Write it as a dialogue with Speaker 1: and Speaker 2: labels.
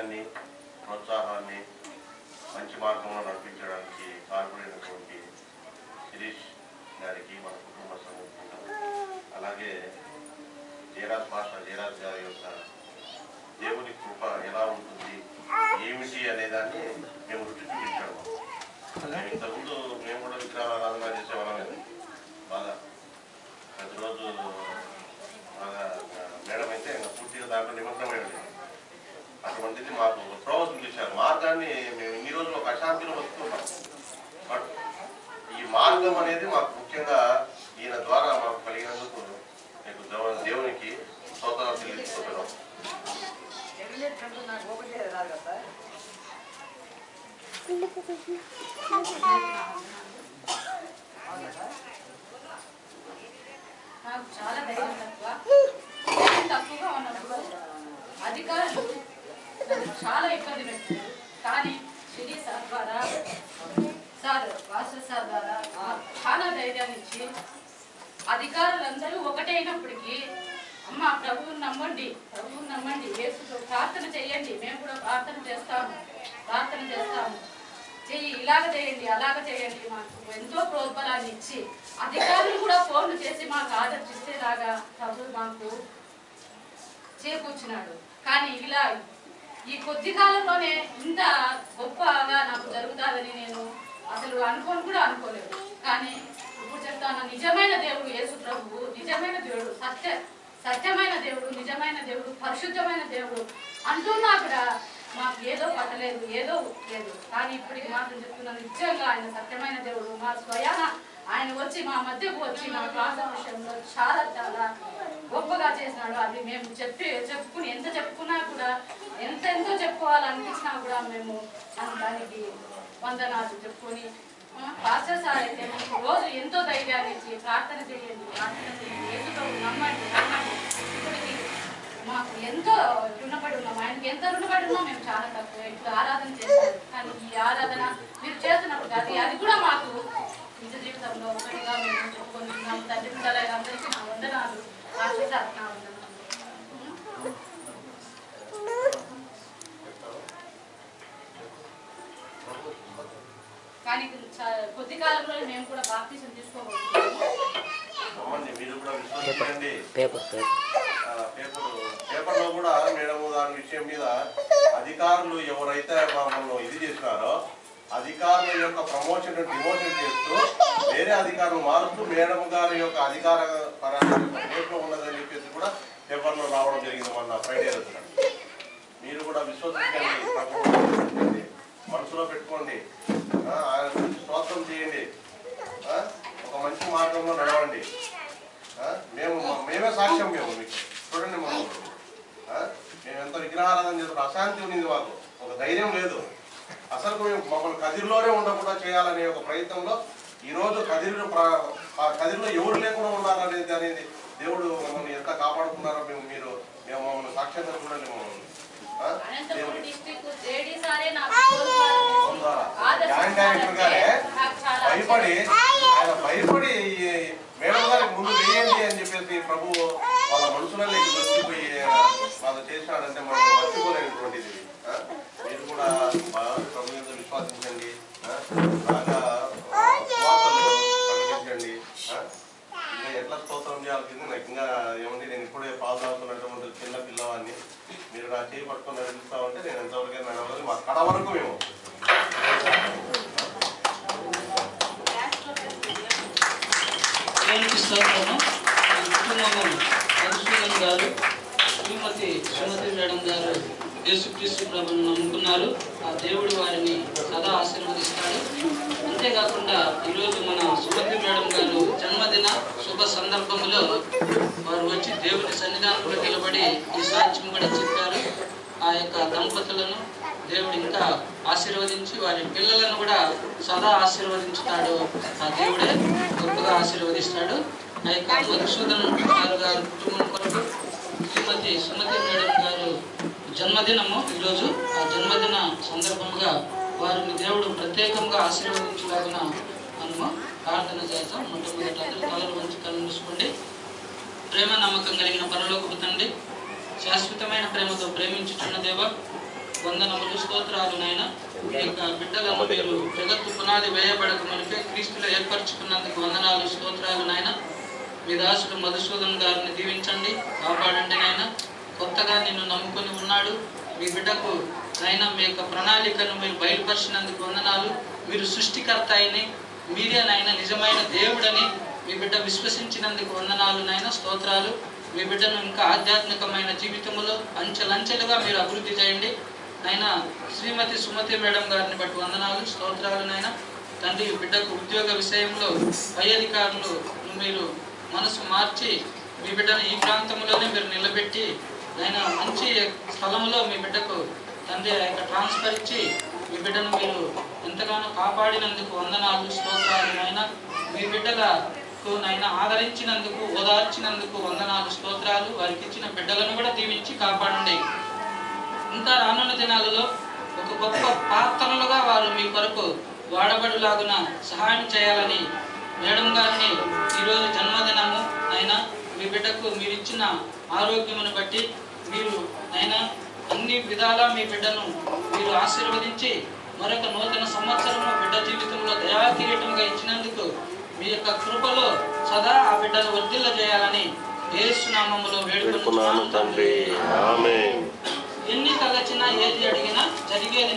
Speaker 1: ధైర్యాన్ని, ప్రోత్సాహాన్ని మంచి మార్గంలో నడిపించడానికి కారణమైనటువంటి శిరీష్ గారికి మన కుటుంబ సమూహంగా, అలాగే జయరాజ్ మాస్టర్ జయరాజ్ గారి యొక్క దేవుని కృప ఎలా ఉంటుంది ఏమిటి అనేదాన్ని మేము రుచి చూపించాము. ఇంతకుముందు మేము కూడా విగ్రహారాధన చేసేవాళ్ళం బాగా, ప్రతిరోజు బాగా మేడం అయితే పూర్తిగా దాంట్లో నిమగ్నమై ఉండేది. అటువంటిది మాకు ప్రోత్సాహం చూపించారు. మార్గాన్ని మేము ఇన్ని రోజులు ఒక అశాంతిలో వస్తున్నాం. బట్ ఈ మార్గం అనేది మాకు ముఖ్యంగా ఈయన ద్వారా మాకు కలిగినందుకు మీకు దేవునికి స్తోత్రాలు తెలియజేస్తున్నాం.
Speaker 2: నాకు చాలా ధైర్యం తక్కువగా ఉన్నప్పుడు అధికారులు చాలా ఇబ్బంది పెట్టారు. కానీ శ్రీ సార్ ద్వారా వాసు సార్ ద్వారా చాలా ధైర్యాన్ని ఇచ్చి అధికారులందరూ ఒకటైనప్పటికీ అమ్మ ప్రభువుని నమ్మండి, ప్రభువుని నమ్మండి, యేసుతో ప్రార్థన చేయండి, మేము కూడా ప్రార్థన చేస్తాము చెయ్యి, ఇలాగ చేయండి అలాగ చేయండి, మాకు ఎంతో ప్రోత్బలాన్ని ఇచ్చి అధికారులు కూడా ఫోన్లు చేసి మాకు ఆదర్శిస్తేలాగా ప్రభు మాకు చేకూర్చున్నాడు. కానీ ఇలా ఈ కొద్ది కాలంలోనే ఇంత గొప్పగా నాకు జరుగుతుందని నేను అసలు అనుకోలేదు. కానీ ఇప్పుడు చెప్తాను, నిజమైన దేవుడు యేసు ప్రభువు, నిజమైన దేవుడు, సత్యమైన దేవుడు, నిజమైన దేవుడు, పరిశుద్ధమైన దేవుడు అంటున్నా కూడా మాకు ఏదో పట్టలేదు, ఏదో లేదు. కానీ ఇప్పటికి మాత్రం చెప్తున్నాను, నిజంగా ఆయన సత్యమైన దేవుడు. మా స్వయాన ఆయన వచ్చి మా మధ్యకు వచ్చి మా క్లాస్ విషయంలో చాలా చాలా గొప్పగా చేసినాడు. అది మేము చెప్పుకుని ఎంత చెప్పుకున్నా కూడా, ఎంతో చెప్పుకోవాలనిపించినా కూడా మేము దానికి వందనాలు చెప్పుకొని, పాస్టర్ సార్ అయితే మాకు రోజు ఎంతో ధైర్యాన్ని ఇచ్చి ప్రార్థన చేయండి, ఏదో నమ్మండి. ఇప్పటికి మాకు ఎంతో రుణపడి ఉన్నాం, ఆయనకి ఎంత రుణపడి ఉన్నాం మేము చాలా తక్కువ. ఇప్పుడు ఆరాధన చేస్తాం, కానీ ఈ ఆరాధన మీరు చేస్తున్నప్పుడు అది కూడా మాకు నిజ జీవితంలో ఒకటిగా మేము చెప్పుకుంటున్నాం. తండ్రి పిల్లలందరికీ నా వందనాలు, పాస్టర్ సార్ నా వందనాలు. కానీ కొద్ది కాలంలో మేము కూడా బాప్తిసం తీసుకోబోతున్నాము.
Speaker 1: పేపర్లో కూడా మేడం దాని విషయం మీద అధికారులు ఎవరైతే మమ్మల్ని ఇది చేసినారో అధికారుల యొక్క ప్రమోషన్ డిమోషన్ చేస్తూ వేరే అధికారులు మారుస్తూ మేడం గారి యొక్క అధికార పరంగా ఉన్నదని చెప్పేసి కూడా పేపర్లో రావడం జరిగింది మొన్న ఫ్రైడే రోజున. మీరు కూడా విశ్వసించండి, మనసులో పెట్టుకోండి, ఆయన గురించి స్తోత్రం చేయండి, ఒక మంచి మార్గంలో నడవండి. మేమే సాక్ష్యం. మీకు చూడండి, మేము ఎంత విగ్రహారాధన చేస్తున్నాం, అశాంతి ఉంది మాకు, ఒక ధైర్యం లేదు. అసలు మేము మమ్మల్ని కదిరిలోనే ఉండకుండా చేయాలనే ఒక ప్రయత్నంలో ఈరోజు కదిరిలో ఎవరు లేకుండా ఉన్నారనేది దేవుడు మమ్మల్ని ఎంత కాపాడుతున్నారో మేము మమ్మల్ని సాక్ష్యంగా చూడండి. మమ్మల్ని జాయింట్ డైరెక్టర్ గారే భయపడి మేడం గారికి ముందు వేయండి అని చెప్పేసి ప్రభు వాళ్ళ మనసులలోకి దొరికిపోయి వాళ్ళు చేసినాడంటే మనం మర్చిపోలేనటువంటిది. మీరు కూడా ప్రభు మీద విశ్వాసించండి, బాగా ప్రకటించండి. ఇంకా ఎట్లా స్తోత్రం చేయాల్సింది నాకు ఇంకా ఏమంటే, నేను ఇప్పుడే పాస్ అవుతున్నటువంటి చిన్న పిల్లవాడిని మీరు నా చేయి పట్టుకొని నడిపిస్తామంటే నేను ఎంతవరకు నడవాలి, మా కడ వరకు మేము
Speaker 3: గారు శ్రీమతి సుమతి మేడం గారు యేసుక్రీస్తు ప్రభువును నమ్ముకున్నారు. ఆ దేవుడు వారిని సదా ఆశీర్వదిస్తాడు. అంతేకాకుండా ఈరోజు మన సుమతి మేడం గారు జన్మదిన శుభ సందర్భంలో వారు వచ్చి దేవుని సన్నిధానంలో నిలబడి ఈ సాక్ష్యం కూడా చెప్పారు. ఆ యొక్క దంపతులను దేవుడు ఇంకా ఆశీర్వదించి వారి పిల్లలను కూడా సదా ఆశీర్వదించుతాడు. ఆ దేవుడే గొప్పగా ఆశీర్వదిస్తాడు. ఆ యొక్క మధుసూదన్ గారు కుటుంబం కొరకు శ్రీమతి సుమతి మేడం గారు జన్మదినము ఈరోజు. ఆ జన్మదిన సందర్భంగా వారిని దేవుడు ప్రత్యేకంగా ఆశీర్వదించలాగిన మనము ప్రార్థన చేస్తాం. మొట్టమొదటి అందరూ తలలు వంచి కళ్ళు మూసుకోండి. ప్రేమ నమ్మకం కలిగిన పరలోకపు తండ్రి, శాశ్వతమైన ప్రేమతో ప్రేమించుచున్న దేవ, వందనములు, స్తోత్రాలు నాయన. మీ యొక్క బిడ్డలను మీరు జగత్తు పునాది వేయబడక మునిపే క్రీస్తులో ఏర్పరచుకున్నందుకు వందనాలు, స్తోత్రాలు నాయన. మీ దాసుడు మధుసూదన్ గారిని దీవించండి, కాపాడండి నాయన. కొత్తగా నిన్ను నమ్ముకొని ఉన్నాడు. మీ బిడ్డకు నాయన మీ యొక్క ప్రణాళికను మీరు బయలుపరిచినందుకు వందనాలు. మీరు సృష్టికర్త అయిన మీరే నాయన నిజమైన దేవుడని మీ బిడ్డ విశ్వసించినందుకు వందనాలు నాయన, స్తోత్రాలు. మీ బిడ్డను ఇంకా ఆధ్యాత్మికమైన జీవితంలో అంచెలంచెలుగా మీరు అభివృద్ధి చేయండి నాయన. శ్రీమతి సుమతి మేడం గారిని బట్టి వందనాలు, స్తోత్రాలు నాయన. తండ్రి బిడ్డకు ఉద్యోగ విషయంలో పై అధికారులు మీరు మనసు మార్చి మీ బిడ్డను ఈ ప్రాంతంలోనే మీరు నిలబెట్టి నాయన మంచి స్థలంలో మీ బిడ్డకు తండ్రి ఆ యొక్క ట్రాన్స్ఫర్ ఇచ్చి మీ బిడ్డను మీరు ఎంతగానో కాపాడినందుకు వందనాలు, స్తోత్రాలు నాయన. మీ బిడ్డలకు నాయన ఆదరించినందుకు, ఓదార్చినందుకు వందనాలు, స్తోత్రాలు. వారికి ఇచ్చిన బిడ్డలను కూడా దీవించి కాపాడండి. ఇంకా రానున్న దినాలలో ఒక గొప్ప పాత్రలుగా వారు మీ కొరకు వాడబడులాగున సహాయం చేయాలని మేడం గారిని ఈరోజు జన్మదినము అయినా మీ బిడ్డకు మీరు ఇచ్చిన ఆరోగ్యమును బట్టి మీరు అయినా అన్ని విధాలా మీ బిడ్డను మీరు ఆశీర్వదించి మరొక నూతన సంవత్సరము బిడ్డ జీవితంలో దయాకిరీటంగా ఇచ్చినందుకు మీ యొక్క కృపలో సదా ఆ బిడ్డను వర్ధిల్ల చేయాలని యేసు నామములో వేడుకొనుచున్నాను తండ్రి. ఆమేన్. ఎన్ని తలచినా ఏది అడిగినా జరిగేది